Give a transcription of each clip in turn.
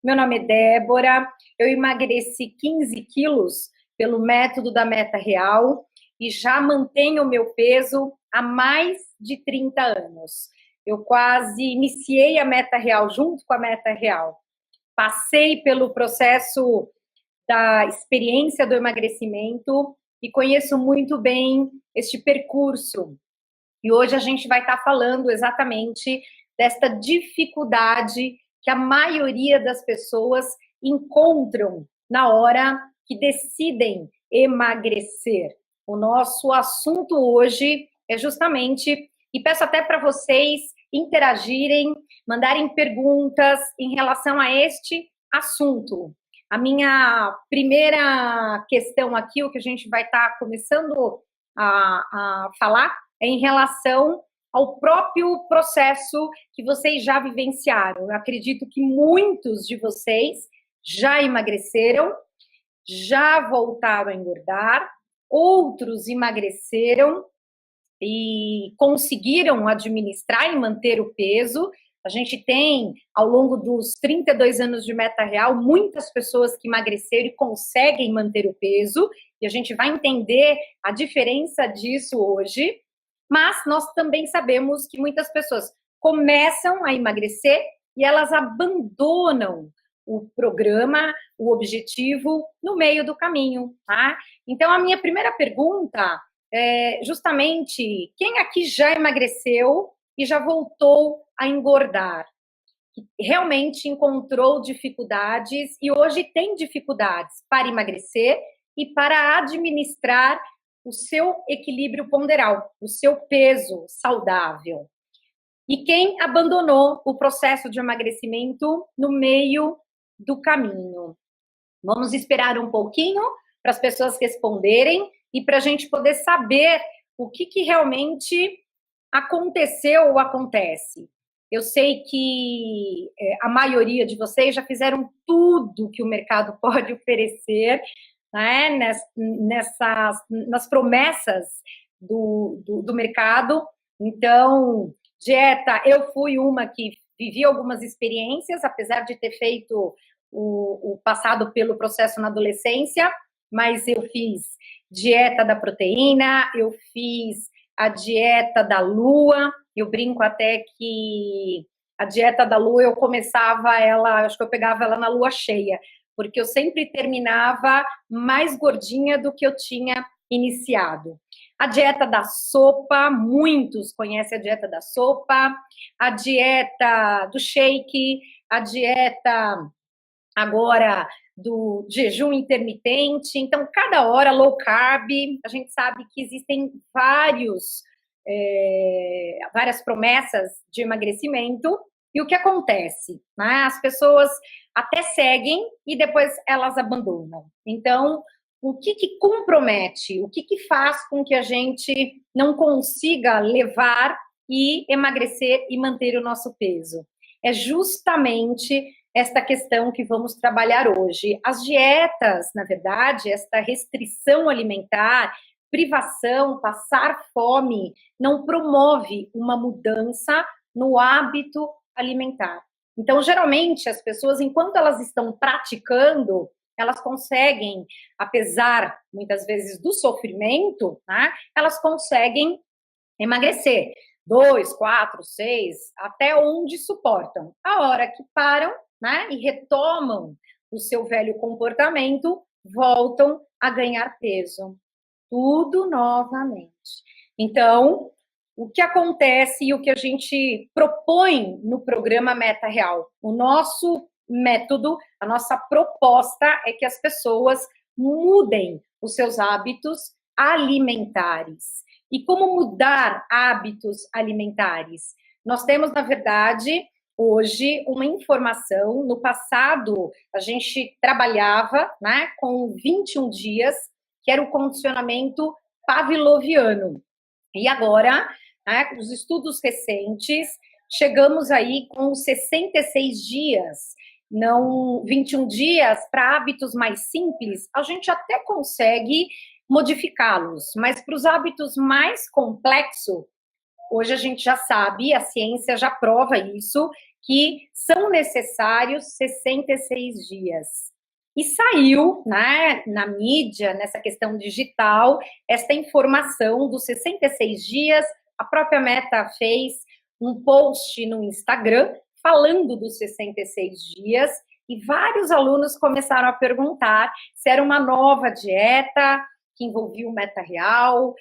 Meu nome é Débora, eu emagreci 15 quilos pelo método da Meta Real e já mantenho o meu peso há mais de 30 anos. Eu quase iniciei a Meta Real junto com a Meta Real. Passei pelo processo da experiência do emagrecimento e conheço muito bem este percurso. E hoje a gente vai estar falando exatamente desta dificuldade que a maioria das pessoas encontram na hora que decidem emagrecer. O nosso assunto hoje é justamente, e peço até para vocês interagirem, mandarem perguntas em relação a este assunto. A minha primeira questão aqui, o que a gente vai estar começando a falar, é em relação ao próprio processo que vocês já vivenciaram. Eu acredito que muitos de vocês já emagreceram, já voltaram a engordar, outros emagreceram e conseguiram administrar e manter o peso. A gente tem, ao longo dos 32 anos de Meta Real, muitas pessoas que emagreceram e conseguem manter o peso, e a gente vai entender a diferença disso hoje. Mas nós também sabemos que muitas pessoas começam a emagrecer e elas abandonam o programa, o objetivo, no meio do caminho, tá? Então, a minha primeira pergunta é justamente, quem aqui já emagreceu e já voltou a engordar? Realmente encontrou dificuldades e hoje tem dificuldades para emagrecer e para administrar o seu equilíbrio ponderal, o seu peso saudável. E quem abandonou o processo de emagrecimento no meio do caminho? Vamos esperar um pouquinho para as pessoas responderem e para a gente poder saber o que realmente aconteceu ou acontece. Eu sei que a maioria de vocês já fizeram tudo que o mercado pode oferecer, né, nas promessas do mercado. Então, dieta, eu fui uma que vivi algumas experiências, apesar de ter feito o passado pelo processo na adolescência, mas eu fiz dieta da proteína, eu fiz a dieta da lua, eu brinco até que a dieta da lua eu começava ela, acho que eu pegava ela na lua cheia, porque eu sempre terminava mais gordinha do que eu tinha iniciado. A dieta da sopa, muitos conhecem a dieta da sopa, a dieta do shake, a dieta agora do jejum intermitente. Então, cada hora low carb, a gente sabe que existem várias promessas de emagrecimento. E o que acontece? Né? As pessoas até seguem e depois elas abandonam. Então, o que compromete? O que faz com que a gente não consiga levar e emagrecer e manter o nosso peso? É justamente esta questão que vamos trabalhar hoje. As dietas, na verdade, esta restrição alimentar, privação, passar fome, não promove uma mudança no hábito alimentar. Então, geralmente, as pessoas, enquanto elas estão praticando, elas conseguem, apesar, muitas vezes, do sofrimento, né, elas conseguem emagrecer 2, 4, 6, até onde suportam. A hora que param, né, e retomam o seu velho comportamento, voltam a ganhar peso. Tudo novamente. Então, o que acontece e o que a gente propõe no programa Meta Real? O nosso método, a nossa proposta é que as pessoas mudem os seus hábitos alimentares. E como mudar hábitos alimentares? Nós temos, na verdade, hoje uma informação. No passado, a gente trabalhava, né, com 21 dias, que era o condicionamento pavloviano. E agora, né, os estudos recentes, chegamos aí com 66 dias, não 21 dias, para hábitos mais simples, a gente até consegue modificá-los, mas para os hábitos mais complexos, hoje a gente já sabe, a ciência já prova isso, que são necessários 66 dias. E saiu, né, na mídia, nessa questão digital, esta informação dos 66 dias. A própria Meta fez um post no Instagram falando dos 66 dias, e vários alunos começaram a perguntar se era uma nova dieta que envolvia o Meta Real,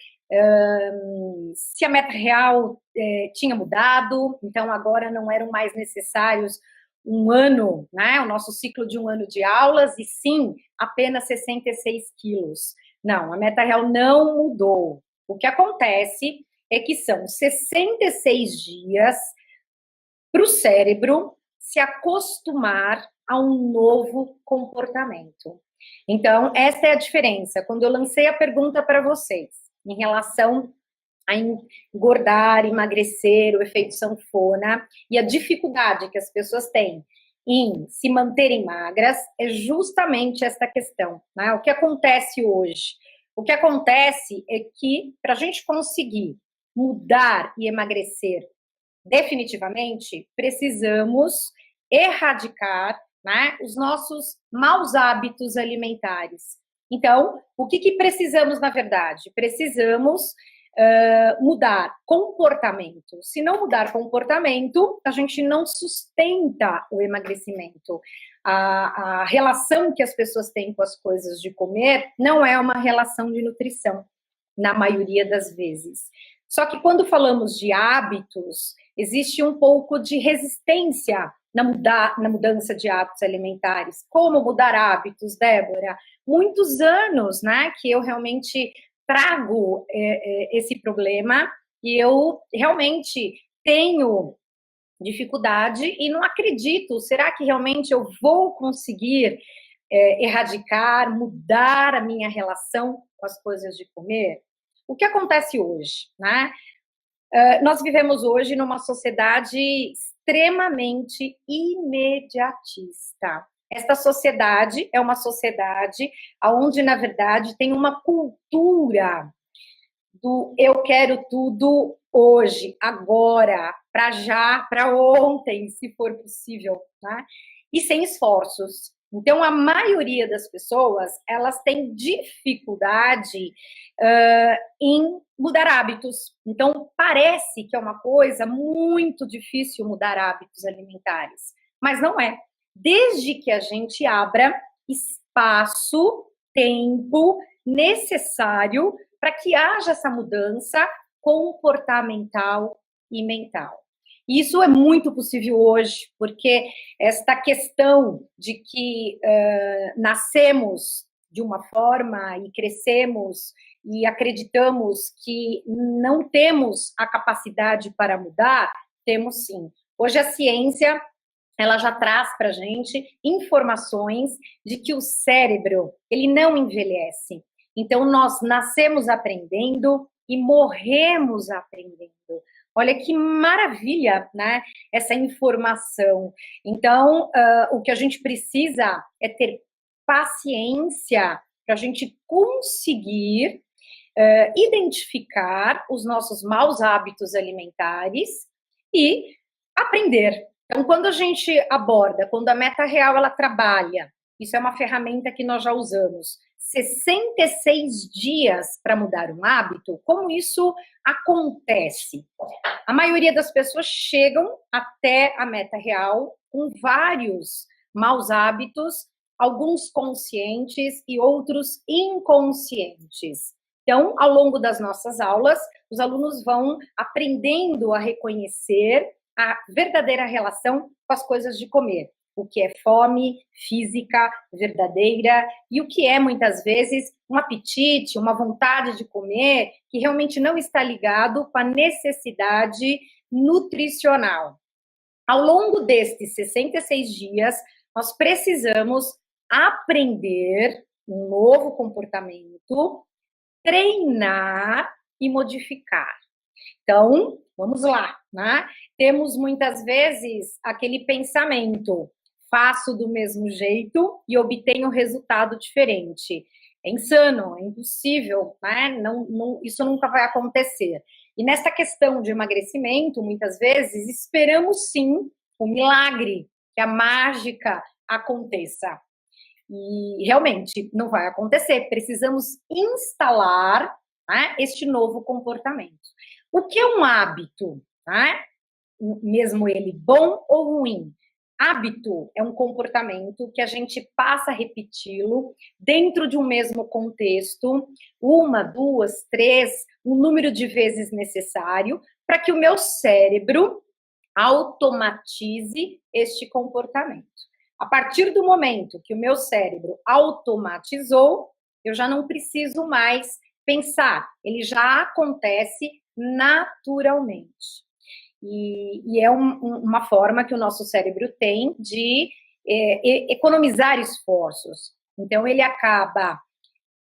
se a Meta Real tinha mudado, então agora não eram mais necessários um ano, né, o nosso ciclo de um ano de aulas, e sim, apenas 66 quilos. Não, a Meta Real não mudou. O que acontece é que são 66 dias para o cérebro se acostumar a um novo comportamento. Então, essa é a diferença. Quando eu lancei a pergunta para vocês, em relação a engordar, emagrecer, o efeito sanfona, e a dificuldade que as pessoas têm em se manterem magras, é justamente esta questão, né? O que acontece hoje? O que acontece é que, para a gente conseguir mudar e emagrecer definitivamente, precisamos erradicar, né, os nossos maus hábitos alimentares. Então, o que precisamos, na verdade? Precisamos mudar comportamento. Se não mudar comportamento, a gente não sustenta o emagrecimento. A relação que as pessoas têm com as coisas de comer não é uma relação de nutrição, na maioria das vezes. Só que quando falamos de hábitos, existe um pouco de resistência na mudança de hábitos alimentares. Como mudar hábitos, Débora? Muitos anos, né, que eu realmente trago esse problema, e eu realmente tenho dificuldade e não acredito. Será que realmente eu vou conseguir erradicar, mudar a minha relação com as coisas de comer? O que acontece hoje, né? Nós vivemos hoje numa sociedade extremamente imediatista. Esta sociedade é uma sociedade onde, na verdade, tem uma cultura do eu quero tudo hoje, agora, para já, para ontem, se for possível, né? E sem esforços. Então, a maioria das pessoas, elas têm dificuldade em mudar hábitos. Então, parece que é uma coisa muito difícil mudar hábitos alimentares, mas não é. Desde que a gente abra espaço, tempo necessário para que haja essa mudança comportamental e mental. Isso é muito possível hoje, porque esta questão de que nascemos de uma forma e crescemos e acreditamos que não temos a capacidade para mudar, temos sim. Hoje a ciência, ela já traz para a gente informações de que o cérebro, ele não envelhece. Então, nós nascemos aprendendo e morremos aprendendo. Olha que maravilha, né? Essa informação. Então, o que a gente precisa é ter paciência para a gente conseguir identificar os nossos maus hábitos alimentares e aprender. Então, quando a gente aborda, quando a Meta Real ela trabalha, isso é uma ferramenta que nós já usamos, 66 dias para mudar um hábito, como isso acontece? A maioria das pessoas chegam até a Meta Real com vários maus hábitos, alguns conscientes e outros inconscientes. Então, ao longo das nossas aulas, os alunos vão aprendendo a reconhecer a verdadeira relação com as coisas de comer. O que é fome física verdadeira e o que é, muitas vezes, um apetite, uma vontade de comer que realmente não está ligado com a necessidade nutricional. Ao longo destes 66 dias, nós precisamos aprender um novo comportamento, treinar e modificar. Então, vamos lá, né? Temos muitas vezes aquele pensamento, faço do mesmo jeito e obtenho resultado diferente. É insano, é impossível, né? Isso nunca vai acontecer. E nessa questão de emagrecimento, muitas vezes, esperamos sim o milagre, que a mágica aconteça. E realmente não vai acontecer. Precisamos instalar, né, este novo comportamento. O que é um hábito? Né? Mesmo ele bom ou ruim? Hábito é um comportamento que a gente passa a repeti-lo dentro de um mesmo contexto, uma, duas, três, um número de vezes necessário, para que o meu cérebro automatize este comportamento. A partir do momento que o meu cérebro automatizou, eu já não preciso mais pensar, ele já acontece naturalmente. E é uma forma que o nosso cérebro tem de economizar esforços. Então, ele acaba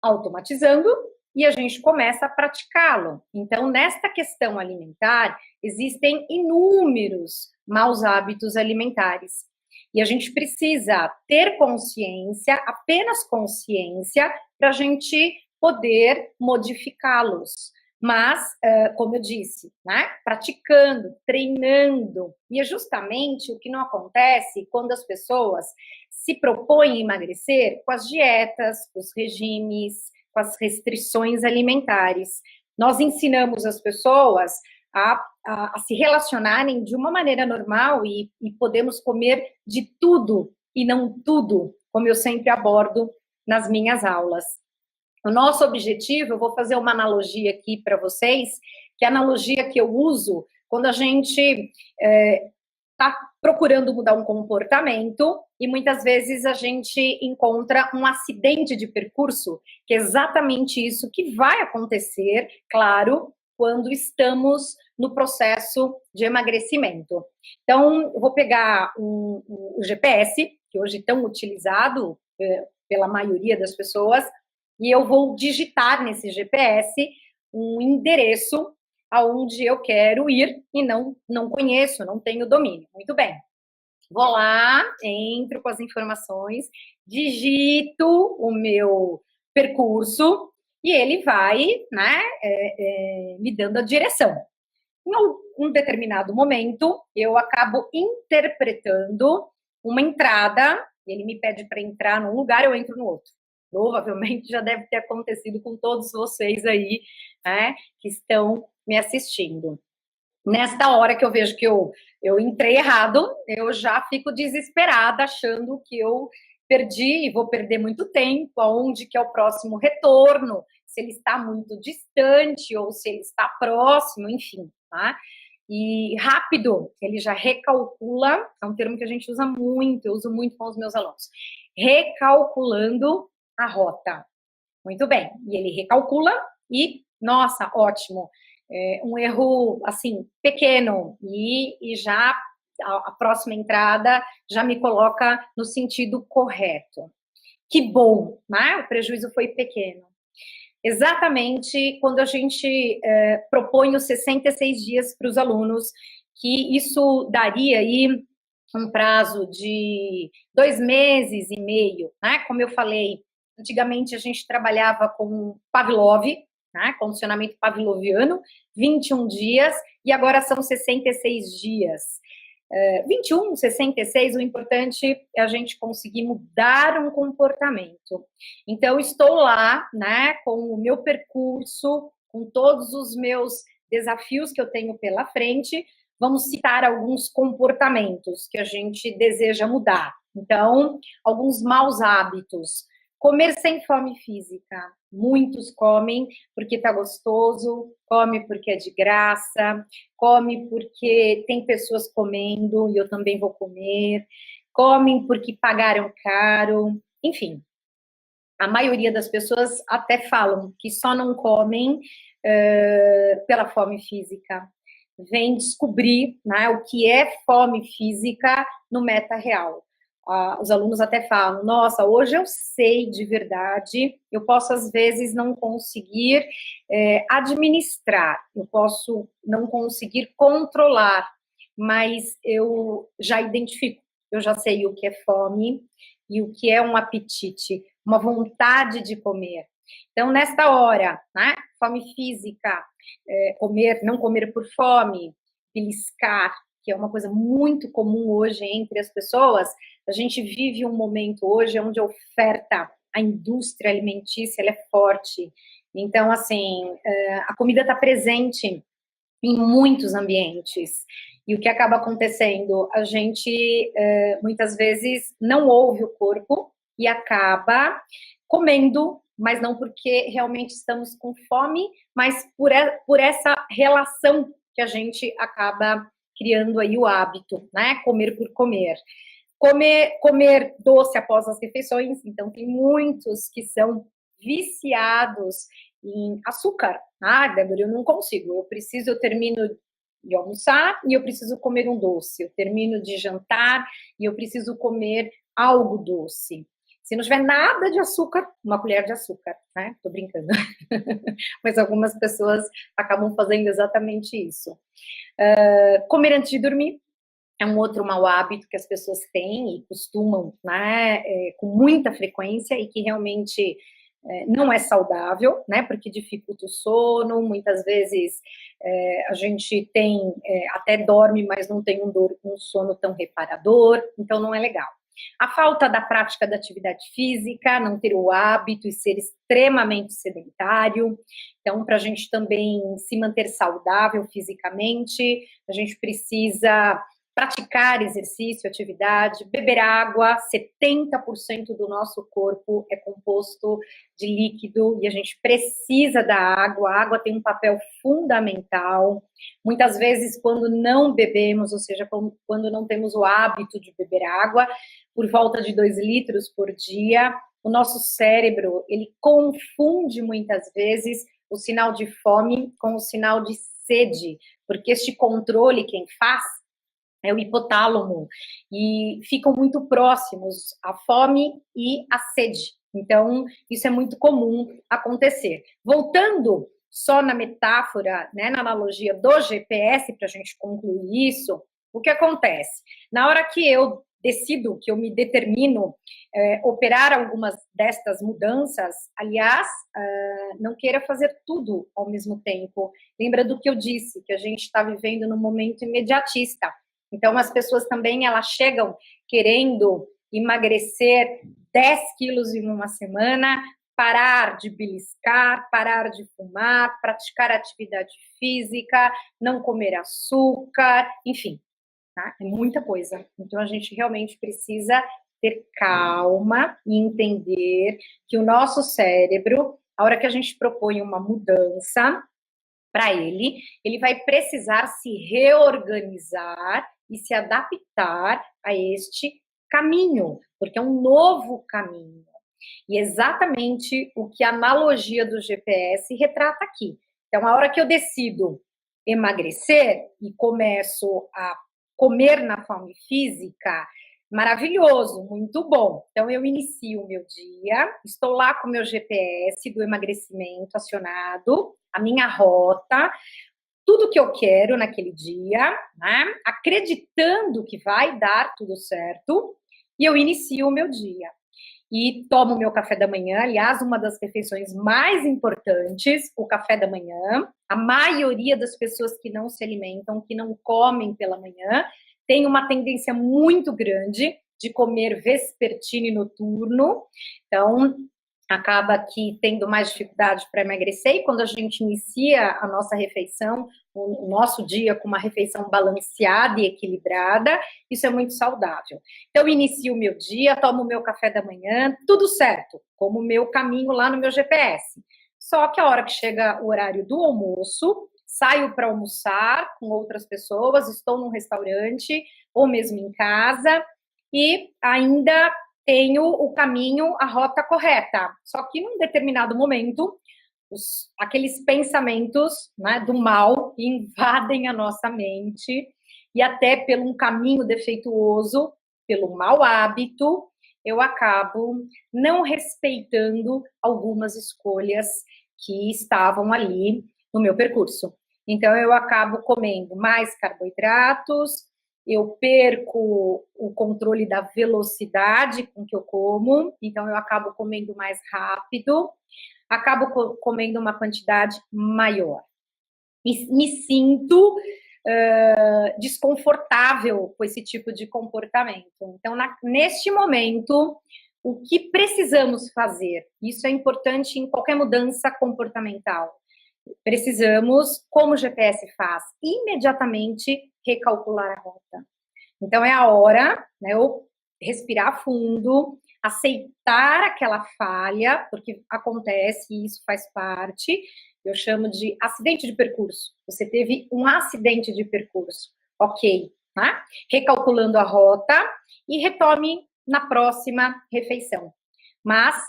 automatizando e a gente começa a praticá-lo. Então, nesta questão alimentar, existem inúmeros maus hábitos alimentares. E a gente precisa ter consciência, apenas consciência, para a gente poder modificá-los. Mas, como eu disse, né, praticando, treinando, e é justamente o que não acontece quando as pessoas se propõem a emagrecer com as dietas, com os regimes, com as restrições alimentares. Nós ensinamos as pessoas a se relacionarem de uma maneira normal e podemos comer de tudo e não tudo, como eu sempre abordo nas minhas aulas. O nosso objetivo, eu vou fazer uma analogia aqui para vocês, que é a analogia que eu uso quando a gente está procurando mudar um comportamento e muitas vezes a gente encontra um acidente de percurso, que é exatamente isso que vai acontecer, claro, quando estamos no processo de emagrecimento. Então, eu vou pegar o GPS, que hoje é tão utilizado pela maioria das pessoas, e eu vou digitar nesse GPS um endereço aonde eu quero ir e não conheço, não tenho domínio. Muito bem. Vou lá, entro com as informações, digito o meu percurso e ele vai, né, me dando a direção. Em um determinado momento, eu acabo interpretando uma entrada, ele me pede para entrar num lugar, eu entro no outro. Provavelmente já deve ter acontecido com todos vocês aí, né, que estão me assistindo. Nesta hora que eu vejo que eu entrei errado, eu já fico desesperada, achando que eu perdi e vou perder muito tempo, aonde que é o próximo retorno, se ele está muito distante ou se ele está próximo, enfim, tá? E rápido, ele já recalcula, é um termo que a gente usa muito, eu uso muito com os meus alunos, recalculando a rota. Muito bem, e ele recalcula e, nossa, ótimo, um erro, assim, pequeno, e já a próxima entrada já me coloca no sentido correto. Que bom, né? O prejuízo foi pequeno. Exatamente quando a gente propõe os 66 dias para os alunos, que isso daria aí um prazo de 2 meses e meio, né? Como eu falei, antigamente a gente trabalhava com Pavlov, né? Condicionamento pavloviano, 21 dias, e agora são 66 dias. 21, 66, o importante é a gente conseguir mudar um comportamento. Então, estou lá, né, com o meu percurso, com todos os meus desafios que eu tenho pela frente. Vamos citar alguns comportamentos que a gente deseja mudar. Então, alguns maus hábitos. Comer sem fome física. Muitos comem porque está gostoso, come porque é de graça, come porque tem pessoas comendo e eu também vou comer, comem porque pagaram caro, enfim. A maioria das pessoas até falam que só não comem pela fome física. Vem descobrir, né, o que é fome física no Meta Real. Os alunos até falam, nossa, hoje eu sei de verdade, eu posso às vezes não conseguir administrar, eu posso não conseguir controlar, mas eu já identifico, eu já sei o que é fome e o que é um apetite, uma vontade de comer. Então, nesta hora, né, fome física, comer, não comer por fome, beliscar, que é uma coisa muito comum hoje entre as pessoas, a gente vive um momento hoje onde a oferta, a indústria alimentícia, ela é forte. Então, assim, a comida está presente em muitos ambientes. E o que acaba acontecendo? A gente, muitas vezes, não ouve o corpo e acaba comendo, mas não porque realmente estamos com fome, mas por essa relação que a gente acaba criando aí o hábito, né? Comer por comer. Comer doce após as refeições, então tem muitos que são viciados em açúcar. Ah, Débora, eu não consigo, eu termino de almoçar e eu preciso comer um doce, eu termino de jantar e eu preciso comer algo doce. Se não tiver nada de açúcar, uma colher de açúcar, né? Tô brincando. Mas algumas pessoas acabam fazendo exatamente isso. Comer antes de dormir é um outro mau hábito que as pessoas têm e costumam, né, com muita frequência e que realmente não é saudável, né, porque dificulta o sono, muitas vezes a gente tem, até dorme, mas não tem um sono tão reparador, então não é legal. A falta da prática da atividade física, não ter o hábito e ser extremamente sedentário. Então, para a gente também se manter saudável fisicamente, a gente precisa praticar exercício, atividade, beber água. 70% do nosso corpo é composto de líquido e a gente precisa da água. A água tem um papel fundamental. Muitas vezes, quando não bebemos, ou seja, quando não temos o hábito de beber água, por volta de 2 litros por dia, o nosso cérebro, ele confunde muitas vezes o sinal de fome com o sinal de sede, porque este controle quem faz é o hipotálamo, e ficam muito próximos a fome e a sede. Então, isso é muito comum acontecer. Voltando só na metáfora, né, na analogia do GPS, para a gente concluir isso, o que acontece? Na hora que eu decido, que eu me determino operar algumas destas mudanças, aliás, não queira fazer tudo ao mesmo tempo. Lembra do que eu disse, que a gente está vivendo num momento imediatista. Então, as pessoas também, elas chegam querendo emagrecer 10 quilos em uma semana, parar de beliscar, parar de fumar, praticar atividade física, não comer açúcar, enfim, tá? É muita coisa. Então, a gente realmente precisa ter calma e entender que o nosso cérebro, a hora que a gente propõe uma mudança para ele vai precisar se reorganizar e se adaptar a este caminho, porque é um novo caminho. E exatamente o que a analogia do GPS retrata aqui. Então, a hora que eu decido emagrecer e começo a comer na fome física, maravilhoso, muito bom. Então, eu inicio o meu dia, estou lá com o meu GPS do emagrecimento acionado, a minha rota, tudo que eu quero naquele dia, né? Acreditando que vai dar tudo certo, e eu inicio o meu dia. E tomo o meu café da manhã, aliás, uma das refeições mais importantes, o café da manhã. A maioria das pessoas que não se alimentam, que não comem pela manhã, tem uma tendência muito grande de comer vespertino e noturno. Então, acaba aqui tendo mais dificuldade para emagrecer, e quando a gente inicia a nossa refeição, o nosso dia com uma refeição balanceada e equilibrada, isso é muito saudável. Então, eu inicio o meu dia, tomo o meu café da manhã, tudo certo, como o meu caminho lá no meu GPS. Só que a hora que chega o horário do almoço, saio para almoçar com outras pessoas, estou num restaurante ou mesmo em casa, e ainda tenho o caminho, a rota correta. Só que num determinado momento, aqueles pensamentos, né, do mal invadem a nossa mente, e até pelo um caminho defeituoso, pelo mau hábito, eu acabo não respeitando algumas escolhas que estavam ali no meu percurso. Então, eu acabo comendo mais carboidratos, eu perco o controle da velocidade com que eu como, então eu acabo comendo mais rápido, acabo comendo uma quantidade maior. E me sinto desconfortável com esse tipo de comportamento. Então, neste momento, o que precisamos fazer? Isso é importante em qualquer mudança comportamental. Precisamos, como o GPS faz, imediatamente recalcular a rota. Então, é a hora, né, eu respirar fundo, aceitar aquela falha, porque acontece e isso faz parte. Eu chamo de acidente de percurso. Você teve um acidente de percurso. Ok, tá? Recalculando a rota e retome na próxima refeição. Mas,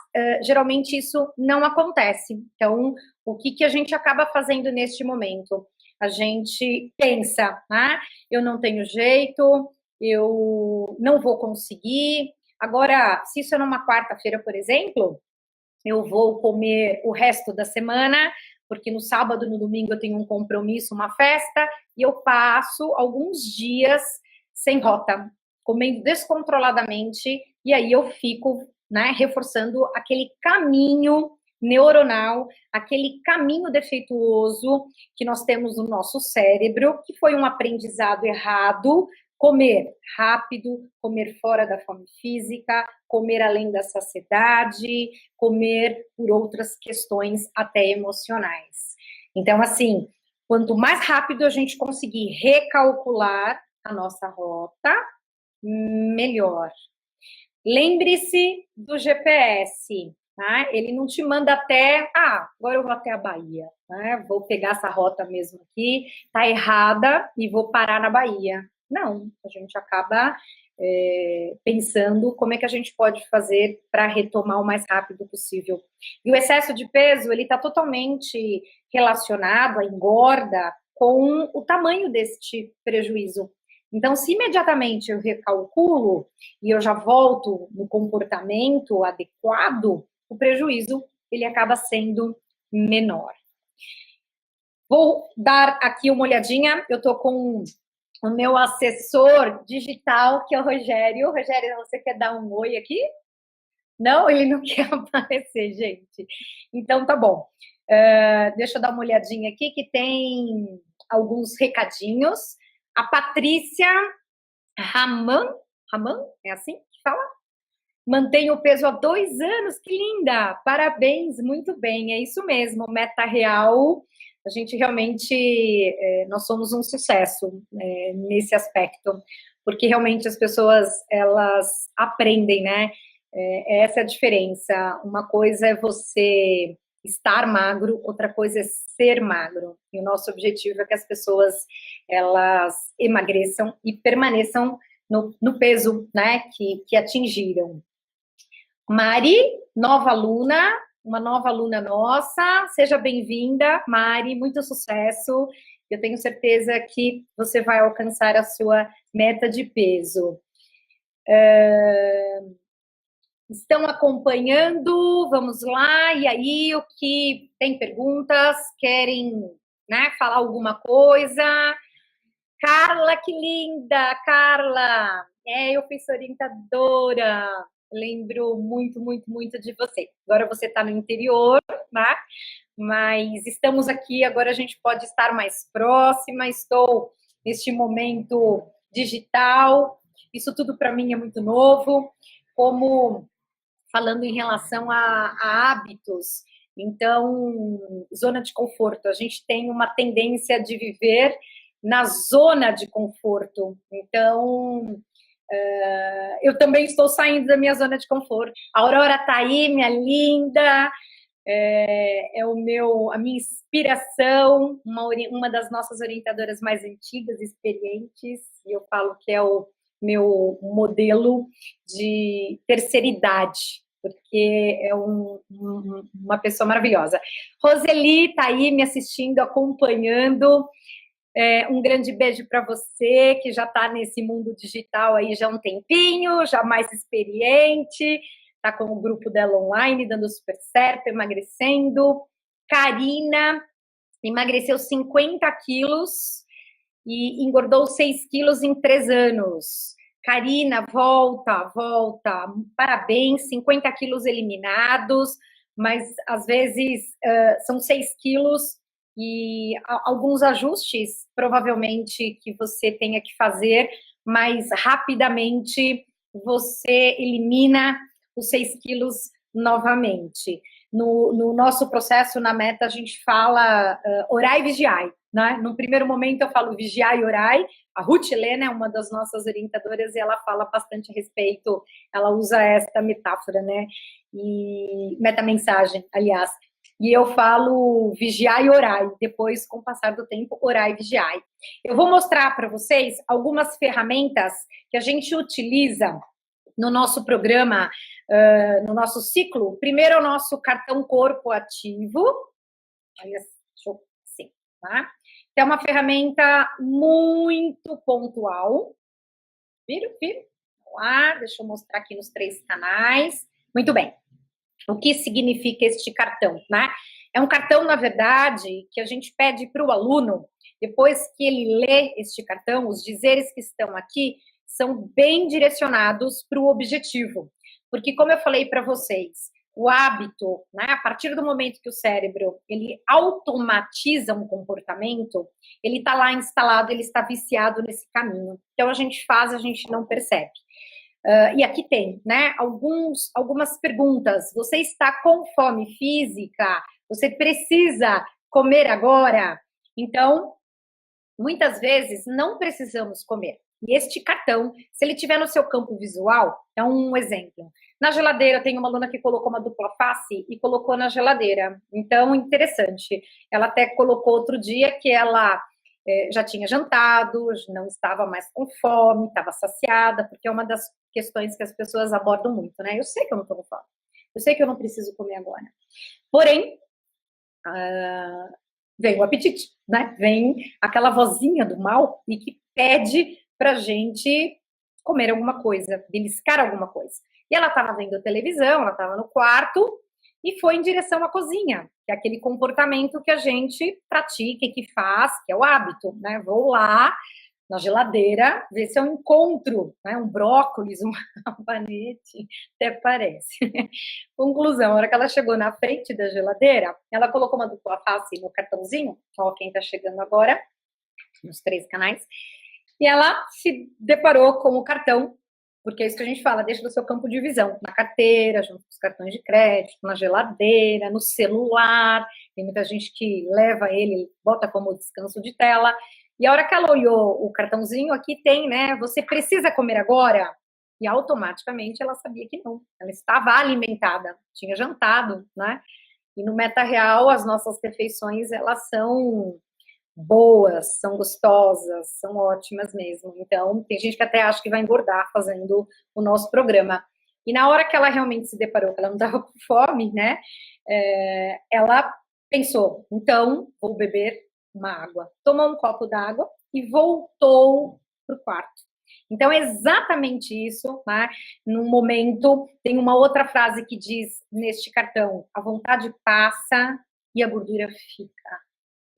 geralmente, isso não acontece. Então, o que a gente acaba fazendo neste momento? A gente pensa, né? Eu não tenho jeito, eu não vou conseguir. Agora, se isso é numa quarta-feira, por exemplo, eu vou comer o resto da semana, porque no sábado, no domingo eu tenho um compromisso, uma festa, e eu passo alguns dias sem rota, comendo descontroladamente, e aí eu fico, né, reforçando aquele caminho neuronal, aquele caminho defeituoso que nós temos no nosso cérebro, que foi um aprendizado errado. Comer rápido, comer fora da fome física, comer além da saciedade, comer por outras questões até emocionais. Então, assim, quanto mais rápido a gente conseguir recalcular a nossa rota, melhor. Lembre-se do GPS, tá? Ele não te manda até, agora eu vou até a Bahia, né? Vou pegar essa rota mesmo aqui, tá errada e vou parar na Bahia. Não, a gente acaba pensando como é que a gente pode fazer para retomar o mais rápido possível. E o excesso de peso, ele está totalmente relacionado, a engorda, com o tamanho deste prejuízo. Então, se imediatamente eu recalculo e eu já volto no comportamento adequado, o prejuízo, ele acaba sendo menor. Vou dar aqui uma olhadinha, eu estou com o meu assessor digital, que é o Rogério. Rogério, você quer dar um oi aqui? Não, ele não quer aparecer, gente. Então, tá bom. Deixa eu dar uma olhadinha aqui, que tem alguns recadinhos. A Patrícia Raman, é assim que fala? Mantém o peso há 2 anos, que linda! Parabéns, muito bem, é isso mesmo, meta real. A gente realmente, nós somos um sucesso nesse aspecto, porque realmente as pessoas, elas aprendem, né? Essa é a diferença. Uma coisa é você estar magro, outra coisa é ser magro. E o nosso objetivo é que as pessoas, elas emagreçam e permaneçam no peso, né, que atingiram. Mari, nova aluna, uma nova aluna nossa, seja bem-vinda, Mari, muito sucesso. Eu tenho certeza que você vai alcançar a sua meta de peso. Estão acompanhando, vamos lá, e aí, o que tem perguntas, querem, né, falar alguma coisa? Carla, que linda, Carla, eu fui sua orientadora, lembro muito, muito, muito de você. Agora você está no interior, né? Mas estamos aqui, agora a gente pode estar mais próxima, estou neste momento digital, isso tudo para mim é muito novo, como falando em relação a hábitos, então, zona de conforto, a gente tem uma tendência de viver na zona de conforto, então eu também estou saindo da minha zona de conforto. A Aurora está aí, minha linda, a minha inspiração, uma das nossas orientadoras mais antigas, experientes, e eu falo que é o meu modelo de terceira idade, porque é uma pessoa maravilhosa. Roseli está aí me assistindo, acompanhando. Um grande beijo para você, que já está nesse mundo digital aí já há um tempinho, já mais experiente, está com o grupo dela online, dando super certo, emagrecendo. Karina emagreceu 50 quilos e engordou 6 quilos em 3 anos. Karina, volta. Parabéns, 50 quilos eliminados, mas às vezes são 6 quilos e alguns ajustes, provavelmente, que você tenha que fazer, mas rapidamente você elimina os 6 quilos novamente. No nosso processo, na meta, a gente fala orai e vigiai, né? No primeiro momento eu falo vigiai e orai. A Ruth Helena é uma das nossas orientadoras e ela fala bastante a respeito, ela usa esta metáfora, né? E metamensagem, aliás. E eu falo vigiai e orai. Depois, com o passar do tempo, orai e vigiai. Eu vou mostrar para vocês algumas ferramentas que a gente utiliza no nosso programa, no nosso ciclo. Primeiro, o nosso cartão corpo ativo. Olha, deixa eu assim, tá? É uma ferramenta muito pontual. Viram? Vamos lá, deixa eu mostrar aqui nos 3 canais. Muito bem. O que significa este cartão, né? É um cartão, na verdade, que a gente pede para o aluno, depois que ele lê este cartão, os dizeres que estão aqui são bem direcionados para o objetivo. Porque, como eu falei para vocês, o hábito, né, a partir do momento que o cérebro ele automatiza um comportamento, ele está lá instalado, ele está viciado nesse caminho. Então, a gente faz, a gente não percebe. E aqui tem, né, algumas perguntas. Você está com fome física? Você precisa comer agora? Então, muitas vezes não precisamos comer. E este cartão, se ele tiver no seu campo visual, é um exemplo. Na geladeira, tem uma aluna que colocou uma dupla face e colocou na geladeira. Então, interessante. Ela até colocou outro dia que ela já tinha jantado, não estava mais com fome, estava saciada, porque é uma das questões que as pessoas abordam muito, né? Eu sei que eu não estou com fome. Eu sei que eu não preciso comer agora. Porém, vem o apetite, né? Vem aquela vozinha do mal e que pede pra gente comer alguma coisa, beliscar alguma coisa. E ela estava vendo televisão, ela estava no quarto e foi em direção à cozinha, que é aquele comportamento que a gente pratica e que faz, que é o hábito, né? Vou lá na geladeira, ver se eu encontro, né, um brócolis, um rabanete, até parece. Conclusão, a hora que ela chegou na frente da geladeira, ela colocou uma dupla face no cartãozinho, ó, quem tá chegando agora, nos 3 canais, e ela se deparou com o cartão, porque é isso que a gente fala, deixa do seu campo de visão, na carteira, junto com os cartões de crédito, na geladeira, no celular, tem muita gente que leva ele, bota como descanso de tela, e a hora que ela olhou o cartãozinho, aqui tem, né, você precisa comer agora? E automaticamente ela sabia que não, ela estava alimentada, tinha jantado, né? E no Meta Real, as nossas refeições, elas são boas, são gostosas, são ótimas mesmo. Então, tem gente que até acha que vai engordar fazendo o nosso programa. E na hora que ela realmente se deparou que ela não estava com fome, né? Ela pensou, então, vou beber uma água. Tomou um copo d'água e voltou para o quarto. Então, é exatamente isso, né? No momento, tem uma outra frase que diz neste cartão, a vontade passa e a gordura fica.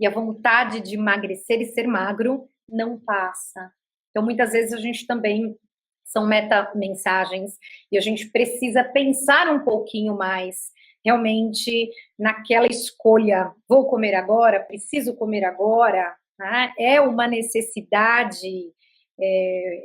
E a vontade de emagrecer e ser magro não passa. Então, muitas vezes a gente também são meta-mensagens e a gente precisa pensar um pouquinho mais realmente naquela escolha, vou comer agora, preciso comer agora, né? É uma necessidade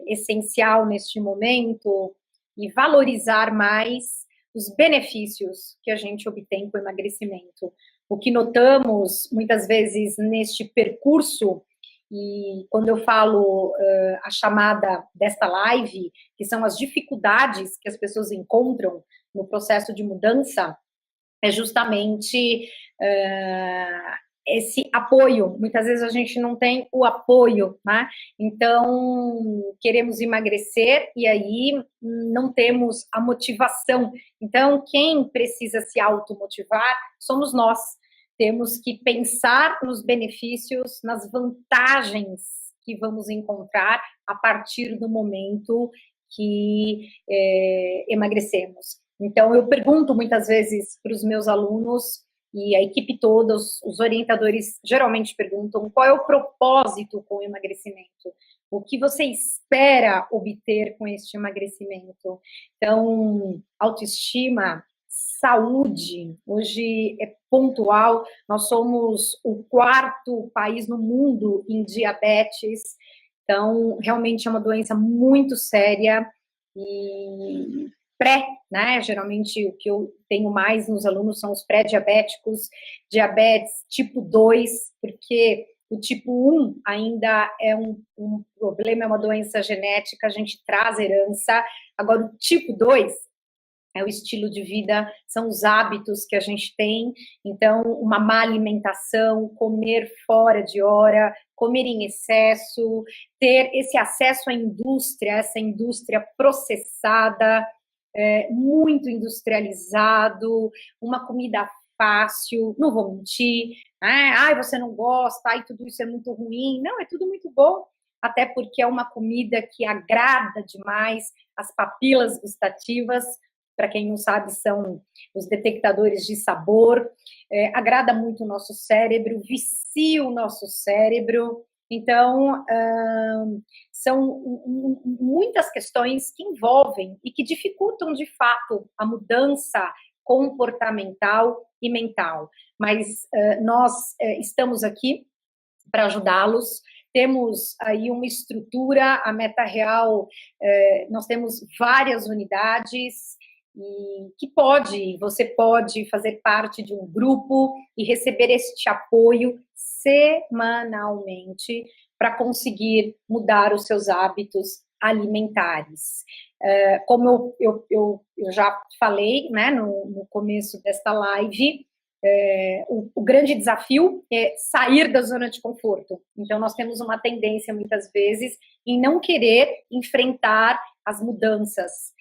essencial neste momento e valorizar mais os benefícios que a gente obtém com o emagrecimento. O que notamos muitas vezes neste percurso, e quando eu falo a chamada desta live, que são as dificuldades que as pessoas encontram no processo de mudança, é justamente esse apoio. Muitas vezes a gente não tem o apoio, né? Então, queremos emagrecer e aí não temos a motivação. Então, quem precisa se automotivar somos nós. Temos que pensar nos benefícios, nas vantagens que vamos encontrar a partir do momento que emagrecemos. Então, eu pergunto muitas vezes para os meus alunos, e a equipe toda, os orientadores geralmente perguntam qual é o propósito com o emagrecimento, o que você espera obter com este emagrecimento. Então, autoestima, saúde, hoje é pontual, nós somos o 4º país no mundo em diabetes, então realmente é uma doença muito séria e né? Geralmente o que eu tenho mais nos alunos são os pré-diabéticos, diabetes tipo 2, porque o tipo 1 ainda é um problema, é uma doença genética, a gente traz herança. Agora, o tipo 2 é o estilo de vida, são os hábitos que a gente tem. Então, uma má alimentação, comer fora de hora, comer em excesso, ter esse acesso à indústria, essa indústria processada, muito industrializado, uma comida fácil, não vou mentir, ai, você não gosta, ai, tudo isso é muito ruim. Não, é tudo muito bom, até porque é uma comida que agrada demais as papilas gustativas, para quem não sabe, são os detectadores de sabor, agrada muito o nosso cérebro, vicia o nosso cérebro. Então, são muitas questões que envolvem e que dificultam, de fato, a mudança comportamental e mental. Mas nós estamos aqui para ajudá-los. Temos aí uma estrutura, a Meta Real, nós temos várias unidades, e que você pode fazer parte de um grupo e receber este apoio semanalmente para conseguir mudar os seus hábitos alimentares. Como eu já falei, né, no começo desta live, o grande desafio é sair da zona de conforto. Então, nós temos uma tendência, muitas vezes, em não querer enfrentar as mudanças.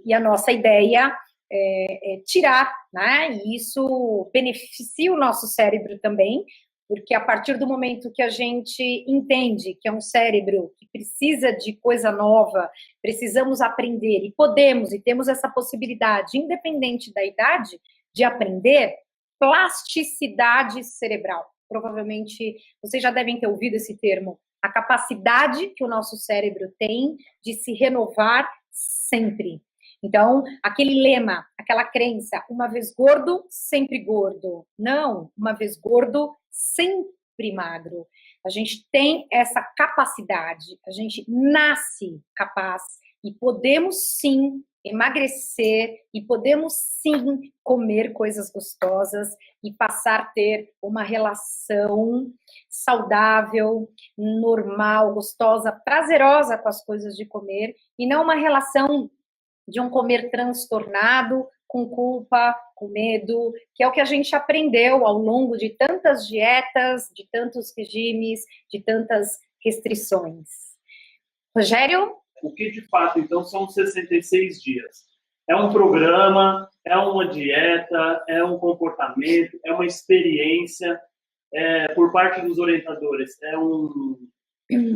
E a nossa ideia é tirar, né? E isso beneficia o nosso cérebro também, porque a partir do momento que a gente entende que é um cérebro que precisa de coisa nova, precisamos aprender e podemos, e temos essa possibilidade, independente da idade, de aprender, plasticidade cerebral. Provavelmente vocês já devem ter ouvido esse termo, a capacidade que o nosso cérebro tem de se renovar sempre. Então, aquele lema, aquela crença, uma vez gordo, sempre gordo. Não, uma vez gordo, sempre magro. A gente tem essa capacidade, a gente nasce capaz e podemos sim emagrecer e podemos sim comer coisas gostosas e passar a ter uma relação saudável, normal, gostosa, prazerosa com as coisas de comer e não uma relação de um comer transtornado, com culpa, com medo, que é o que a gente aprendeu ao longo de tantas dietas, de tantos regimes, de tantas restrições. Rogério? O que de fato, então, são 66 dias? É um programa, é uma dieta, é um comportamento, é uma experiência, por parte dos orientadores, é um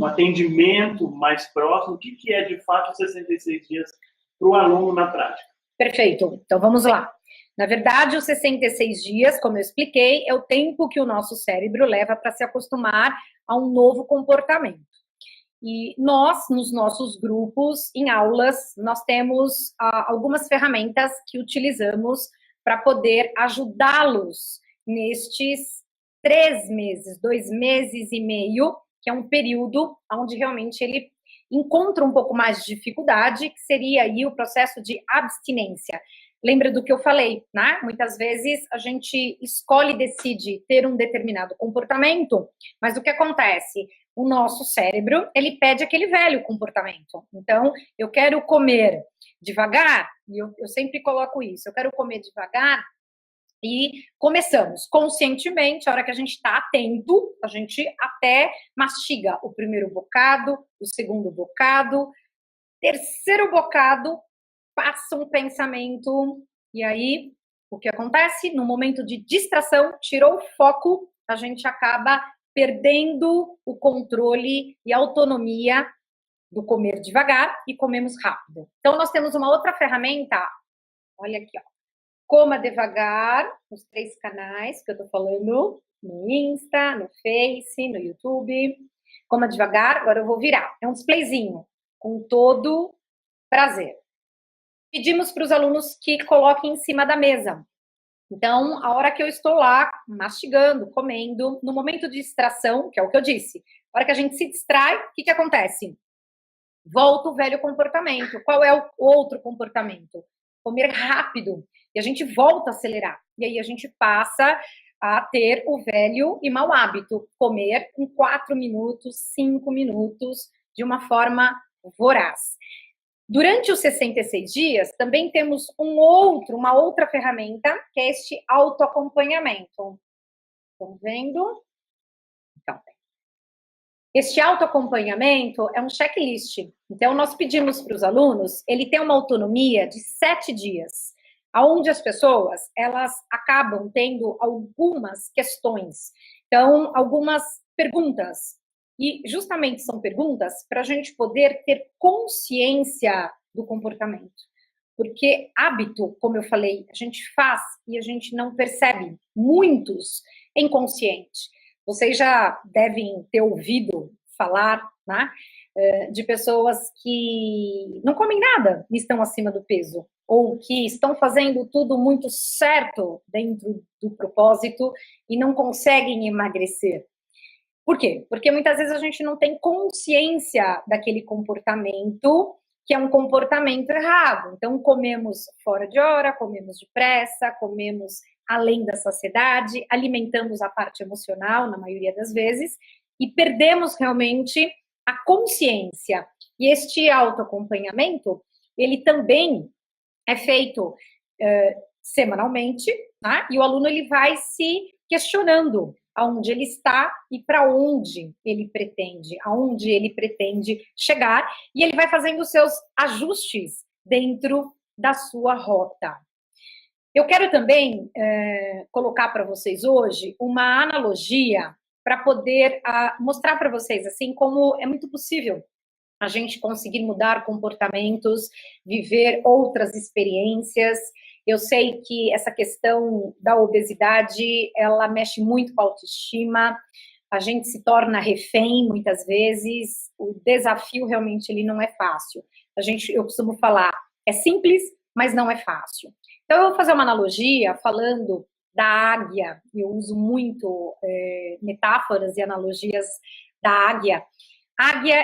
atendimento mais próximo. O que é de fato 66 dias para o aluno na prática? Perfeito, então vamos lá. Na verdade, os 66 dias, como eu expliquei, é o tempo que o nosso cérebro leva para se acostumar a um novo comportamento. E nós, nos nossos grupos, em aulas, nós temos algumas ferramentas que utilizamos para poder ajudá-los nestes 3 meses, 2 meses e meio, que é um período onde realmente ele encontra um pouco mais de dificuldade, que seria aí o processo de abstinência. Lembra do que eu falei, né? Muitas vezes a gente escolhe e decide ter um determinado comportamento, mas o que acontece? O nosso cérebro, ele pede aquele velho comportamento. Então, eu quero comer devagar, e eu sempre coloco isso, eu quero comer devagar, e começamos conscientemente, a hora que a gente está atento, a gente até mastiga o primeiro bocado, o segundo bocado, terceiro bocado, passa um pensamento, e aí, o que acontece? No momento de distração, tirou o foco, a gente acaba perdendo o controle e a autonomia do comer devagar e comemos rápido. Então, nós temos uma outra ferramenta, olha aqui, ó. Coma devagar, nos 3 canais que eu tô falando, no Insta, no Face, no YouTube. Coma devagar, agora eu vou virar. É um displayzinho, com todo prazer. pedimos para os alunos que coloquem em cima da mesa. Então, a hora que eu estou lá, mastigando, comendo, no momento de distração, que é o que eu disse, a hora que a gente se distrai, o que acontece? Volta o velho comportamento. Qual é o outro comportamento? Comer rápido. E a gente volta a acelerar. E aí a gente passa a ter o velho e mau hábito. Comer em 4 minutos, 5 minutos, de uma forma voraz. Durante os 66 dias, também temos uma outra ferramenta, que é este autoacompanhamento. Estão vendo? Então, este autoacompanhamento é um checklist. Então, nós pedimos para os alunos, ele tem uma autonomia de 7 dias, onde as pessoas, elas acabam tendo algumas questões. Então, algumas perguntas. E justamente são perguntas para a gente poder ter consciência do comportamento. Porque hábito, como eu falei, a gente faz e a gente não percebe. Muitos inconsciente. Vocês já devem ter ouvido falar, né, de pessoas que não comem nada e estão acima do peso. Ou que estão fazendo tudo muito certo dentro do propósito e não conseguem emagrecer. Por quê? Porque muitas vezes a gente não tem consciência daquele comportamento, que é um comportamento errado. Então, comemos fora de hora, comemos depressa, comemos além da saciedade, alimentamos a parte emocional, na maioria das vezes, e perdemos realmente a consciência. E este autoacompanhamento, ele também é feito semanalmente, tá? E o aluno ele vai se questionando aonde ele está e para onde ele pretende, aonde ele pretende chegar, e ele vai fazendo os seus ajustes dentro da sua rota. Eu quero também colocar para vocês hoje uma analogia para poder mostrar para vocês assim como é muito possível a gente conseguir mudar comportamentos, viver outras experiências. Eu sei que essa questão da obesidade, ela mexe muito com a autoestima, a gente se torna refém muitas vezes, o desafio realmente ele não é fácil. Eu costumo falar, é simples, mas não é fácil. Então eu vou fazer uma analogia falando da águia, eu uso muito metáforas e analogias da águia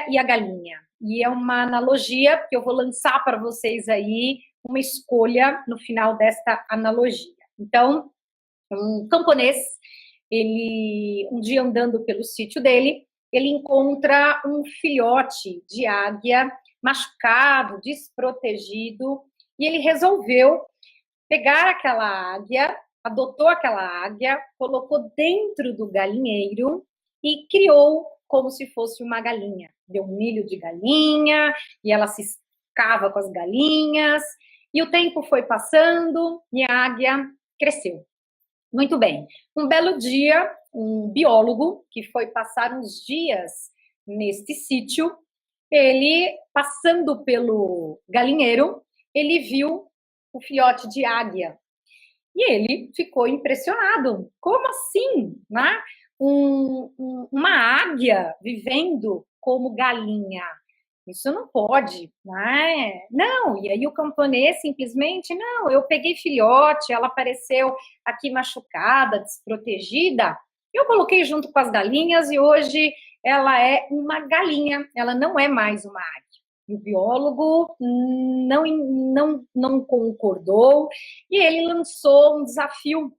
e a galinha. E é uma analogia que eu vou lançar para vocês aí, uma escolha no final desta analogia. Então, um camponês, ele, um dia andando pelo sítio dele, ele encontra um filhote de águia machucado, desprotegido, e ele resolveu pegar aquela águia, adotou aquela águia, colocou dentro do galinheiro e criou como se fosse uma galinha. Deu um milho de galinha, e ela se escava com as galinhas, e o tempo foi passando, e a águia cresceu. Muito bem. Um belo dia, um biólogo, que foi passar uns dias neste sítio, ele, passando pelo galinheiro, ele viu o filhote de águia. E ele ficou impressionado. Como assim, né? Uma águia vivendo como galinha. Isso não pode, né? Não, e aí o camponês simplesmente, não, eu peguei filhote, ela apareceu aqui machucada, desprotegida, eu coloquei junto com as galinhas e hoje ela é uma galinha, ela não é mais uma águia. E o biólogo não concordou e ele lançou um desafio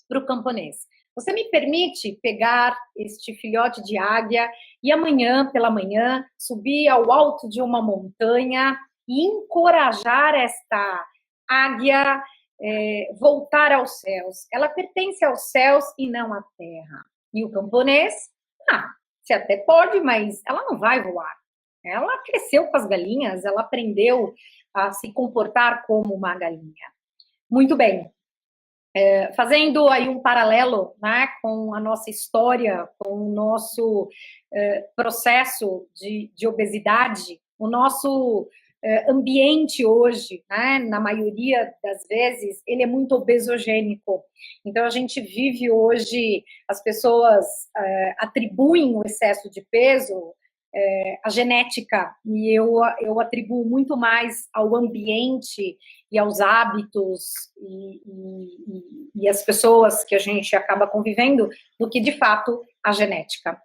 para o camponês. Você me permite pegar este filhote de águia e amanhã, pela manhã, subir ao alto de uma montanha e encorajar esta águia voltar aos céus. Ela pertence aos céus e não à terra. E o camponês, você até pode, mas ela não vai voar. Ela cresceu com as galinhas, ela aprendeu a se comportar como uma galinha. Muito bem. Fazendo aí um paralelo, né, com a nossa história, com o nosso processo de obesidade, o nosso ambiente hoje, né, na maioria das vezes, ele é muito obesogênico. Então, a gente vive hoje, as pessoas atribuem o excesso de peso a genética, e eu atribuo muito mais ao ambiente e aos hábitos e as pessoas que a gente acaba convivendo do que, de fato, a genética.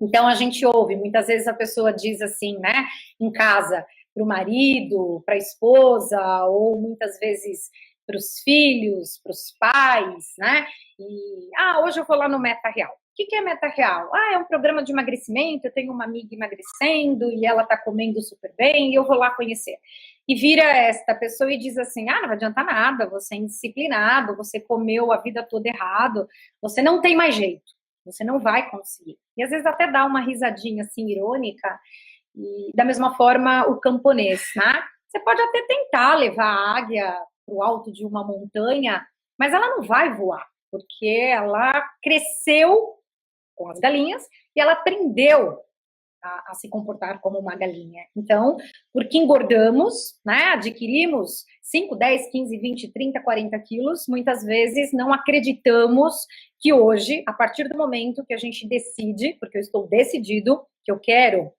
Então, a gente ouve, muitas vezes a pessoa diz assim, né, em casa, para o marido, para a esposa, ou muitas vezes para os filhos, para os pais, né, e, hoje eu vou lá no Meta Real. O que é Meta Real? É um programa de emagrecimento, eu tenho uma amiga emagrecendo e ela está comendo super bem e eu vou lá conhecer. E vira esta pessoa e diz assim, não vai adiantar nada, você é indisciplinado, você comeu a vida toda errado, você não tem mais jeito, você não vai conseguir. E às vezes até dá uma risadinha assim, irônica, e da mesma forma o camponês, né? Você pode até tentar levar a águia para o alto de uma montanha, mas ela não vai voar, porque ela cresceu com as galinhas e ela aprendeu a se comportar como uma galinha. Então, porque engordamos, né, adquirimos 5, 10, 15, 20, 30, 40 quilos, muitas vezes não acreditamos que hoje, a partir do momento que a gente decide, porque eu estou decidido que eu quero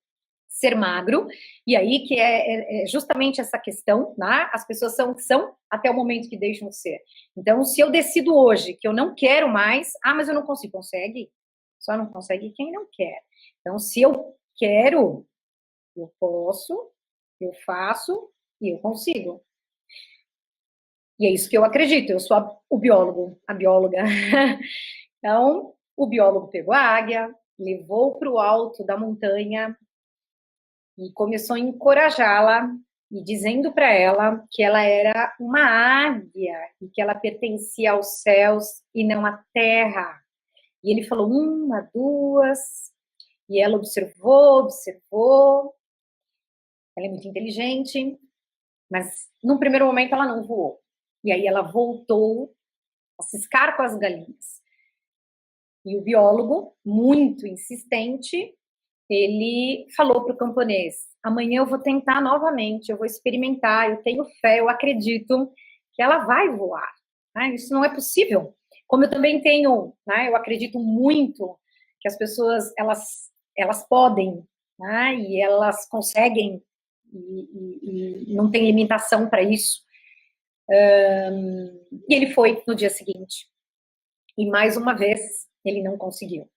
ser magro, e aí que é justamente essa questão, né? As pessoas são até o momento que deixam de ser. Então, se eu decido hoje que eu não quero mais, mas eu não consigo, consegue? Só não consegue quem não quer. Então, se eu quero, eu posso, eu faço e eu consigo. E é isso que eu acredito, eu sou o biólogo, a bióloga. Então, o biólogo pegou a águia, levou para o alto da montanha e começou a encorajá-la e dizendo para ela que ela era uma águia e que ela pertencia aos céus e não à terra. E ele falou 1, 2, e ela observou. Ela é muito inteligente, mas num primeiro momento ela não voou. E aí ela voltou a ciscar com as galinhas. E o biólogo, muito insistente, ele falou para o camponês, amanhã eu vou tentar novamente, eu vou experimentar, eu tenho fé, eu acredito que ela vai voar. Né? Isso não é possível. Como eu também tenho, né, eu acredito muito que as pessoas, elas podem, né, e elas conseguem, e não tem limitação para isso. E ele foi no dia seguinte. E mais uma vez, ele não conseguiu.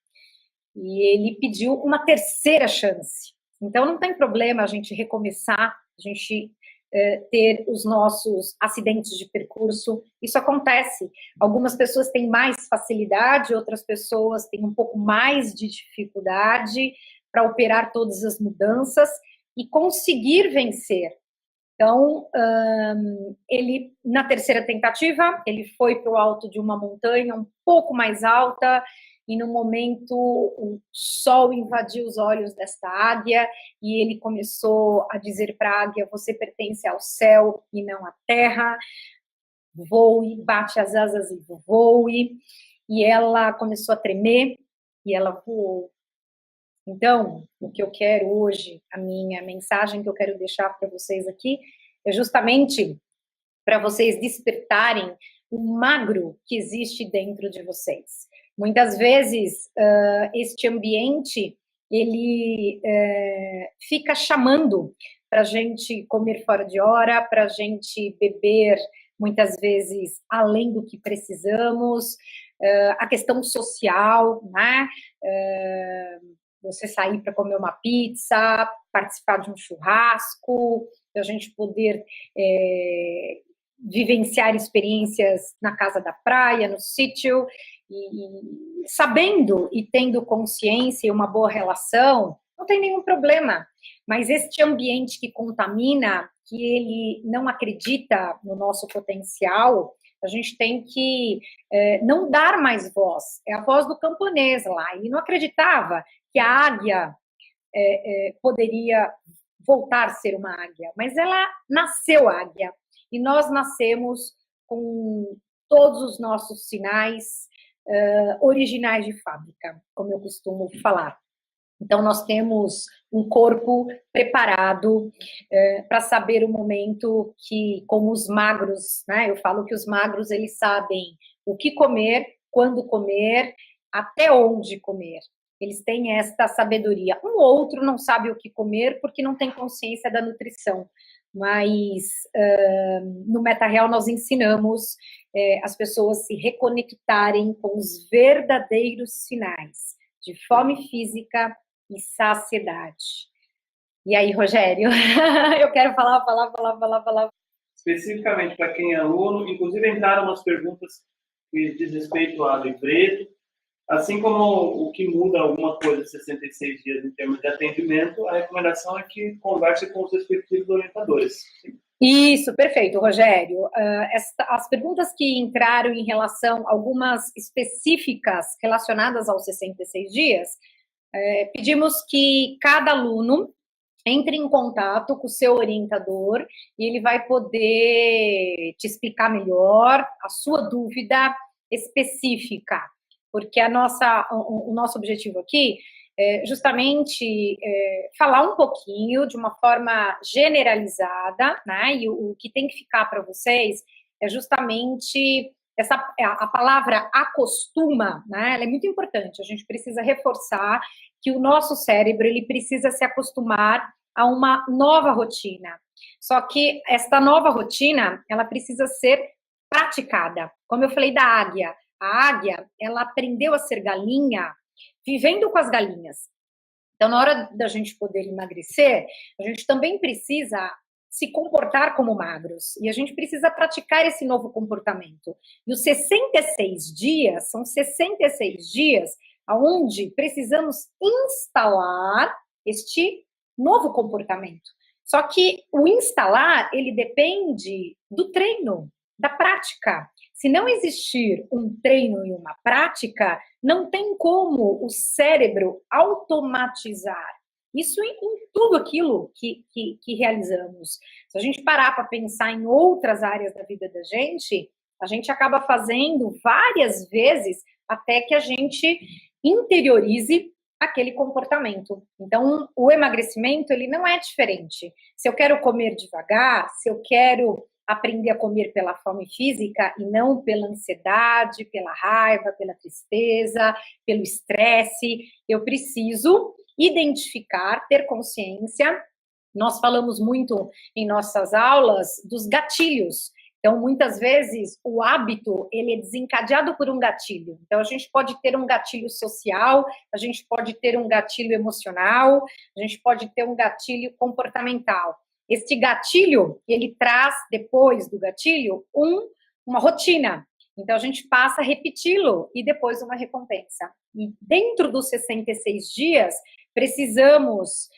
E ele pediu uma terceira chance. Então, não tem problema a gente recomeçar, a gente ter os nossos acidentes de percurso. Isso acontece. Algumas pessoas têm mais facilidade, outras pessoas têm um pouco mais de dificuldade para operar todas as mudanças e conseguir vencer. Então, ele, na terceira tentativa, ele foi para o alto de uma montanha um pouco mais alta, e no momento o sol invadiu os olhos desta águia, e ele começou a dizer para a águia, você pertence ao céu e não à terra, voe, bate as asas e voe, e ela começou a tremer, e ela voou. Então, o que eu quero hoje, a minha mensagem que eu quero deixar para vocês aqui, é justamente para vocês despertarem o magro que existe dentro de vocês. Muitas vezes, este ambiente, ele fica chamando para a gente comer fora de hora, para a gente beber, muitas vezes, além do que precisamos, a questão social, né? Você sair para comer uma pizza, participar de um churrasco, a gente poder vivenciar experiências na casa da praia, no sítio, e sabendo e tendo consciência e uma boa relação, não tem nenhum problema. Mas este ambiente que contamina, que ele não acredita no nosso potencial, a gente tem que não dar mais voz. É a voz do camponês lá. Ele não acreditava que a águia poderia voltar a ser uma águia, mas ela nasceu águia. E nós nascemos com todos os nossos sinais originais de fábrica, como eu costumo falar. Então, nós temos um corpo preparado para saber o momento que, como os magros, né? Eu falo que os magros, eles sabem o que comer, quando comer, até onde comer. eles têm esta sabedoria. Um outro não sabe o que comer porque não tem consciência da nutrição. Mas no Meta Real nós ensinamos as pessoas se reconectarem com os verdadeiros sinais de fome física e saciedade. E aí, Rogério? Eu quero falar. Especificamente para quem é aluno, inclusive entraram umas perguntas que diz respeito a livreto, assim como o que muda alguma coisa 66 dias em termos de atendimento, a recomendação é que converse com os respectivos orientadores. Isso, perfeito, Rogério. As perguntas que entraram em relação, algumas específicas relacionadas aos 66 dias, pedimos que cada aluno entre em contato com o seu orientador e ele vai poder te explicar melhor a sua dúvida específica, porque o nosso objetivo aqui é justamente falar um pouquinho de uma forma generalizada, né? E o que tem que ficar para vocês é justamente a palavra acostuma, né? Ela é muito importante. A gente precisa reforçar que o nosso cérebro ele precisa se acostumar a uma nova rotina. Só que esta nova rotina, ela precisa ser praticada. Como eu falei da águia, a águia, ela aprendeu a ser galinha vivendo com as galinhas. Então, na hora da gente poder emagrecer, a gente também precisa se comportar como magros. E a gente precisa praticar esse novo comportamento. E os 66 dias, são 66 dias onde precisamos instalar este novo comportamento. Só que o instalar, ele depende do treino, da prática. Se não existir um treino e uma prática, não tem como o cérebro automatizar isso em tudo aquilo que realizamos. Se a gente parar para pensar em outras áreas da vida da gente, a gente acaba fazendo várias vezes até que a gente interiorize aquele comportamento. Então, o emagrecimento, ele não é diferente. Se eu quero comer devagar, se eu quero aprender a comer pela fome física e não pela ansiedade, pela raiva, pela tristeza, pelo estresse, eu preciso identificar, ter consciência. Nós falamos muito em nossas aulas dos gatilhos. Então, muitas vezes, o hábito, ele é desencadeado por um gatilho. Então, a gente pode ter um gatilho social, a gente pode ter um gatilho emocional, a gente pode ter um gatilho comportamental. Este gatilho, ele traz, depois do gatilho, uma rotina. Então, a gente passa a repeti-lo e depois uma recompensa. E dentro dos 66 dias, precisamos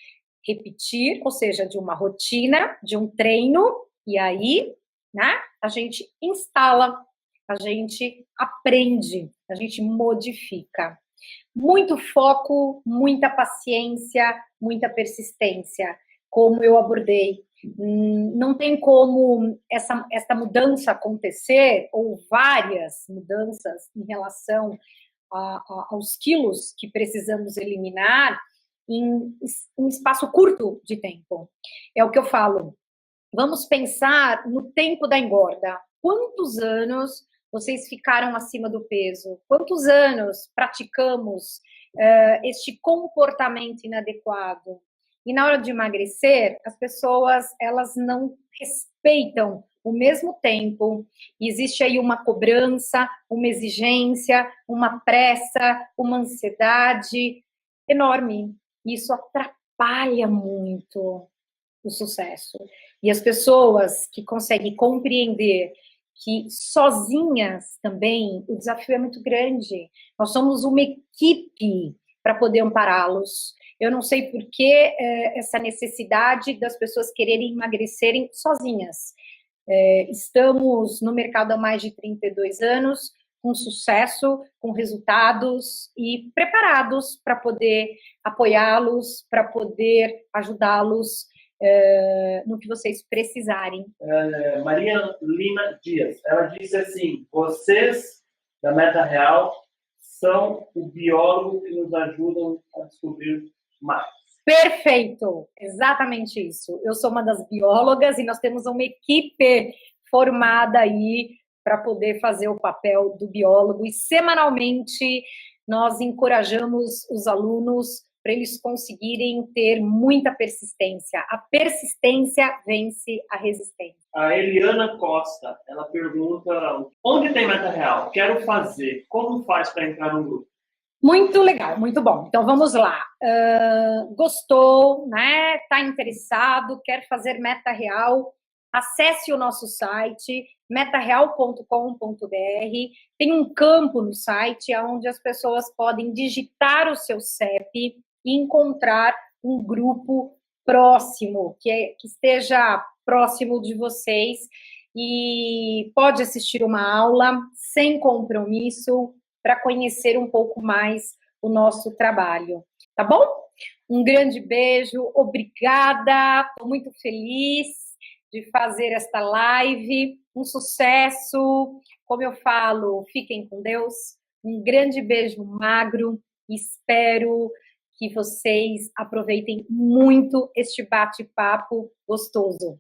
repetir, ou seja, de uma rotina, de um treino, e aí, né, a gente instala, a gente aprende, a gente modifica. Muito foco, muita paciência, muita persistência, como eu abordei. Não tem como essa mudança acontecer, ou várias mudanças em relação aos quilos que precisamos eliminar em um espaço curto de tempo. É o que eu falo. Vamos pensar no tempo da engorda. Quantos anos vocês ficaram acima do peso? Quantos anos praticamos este comportamento inadequado? E na hora de emagrecer, as pessoas, elas não respeitam o mesmo tempo. Existe aí uma cobrança, uma exigência, uma pressa, uma ansiedade enorme. Isso atrapalha muito o sucesso. E as pessoas que conseguem compreender que sozinhas também o desafio é muito grande. Nós somos uma equipe para poder ampará-los. Eu não sei por que essa necessidade das pessoas quererem emagrecerem sozinhas. Estamos no mercado há mais de 32 anos, com sucesso, com resultados e preparados para poder apoiá-los, para poder ajudá-los no que vocês precisarem. Maria Lina Dias, ela disse assim: vocês da Meta Real são o biólogo que nos ajudam a descobrir mais. Perfeito, exatamente isso. Eu sou uma das biólogas e nós temos uma equipe formada aí para poder fazer o papel do biólogo, e semanalmente nós encorajamos os alunos para eles conseguirem ter muita persistência. A persistência vence a resistência. A Eliana Costa, ela pergunta, onde tem meta real? Quero fazer. Como faz para entrar no grupo? Muito legal, muito bom. Então, vamos lá. Gostou, né? Está interessado, quer fazer meta real? Acesse o nosso site, metareal.com.br. Tem um campo no site onde as pessoas podem digitar o seu CEP e encontrar um grupo próximo, que esteja próximo de vocês, e pode assistir uma aula sem compromisso para conhecer um pouco mais o nosso trabalho. Tá bom? Um grande beijo, obrigada, estou muito feliz de fazer esta live, um sucesso, como eu falo, fiquem com Deus, um grande beijo magro, espero que vocês aproveitem muito este bate-papo gostoso.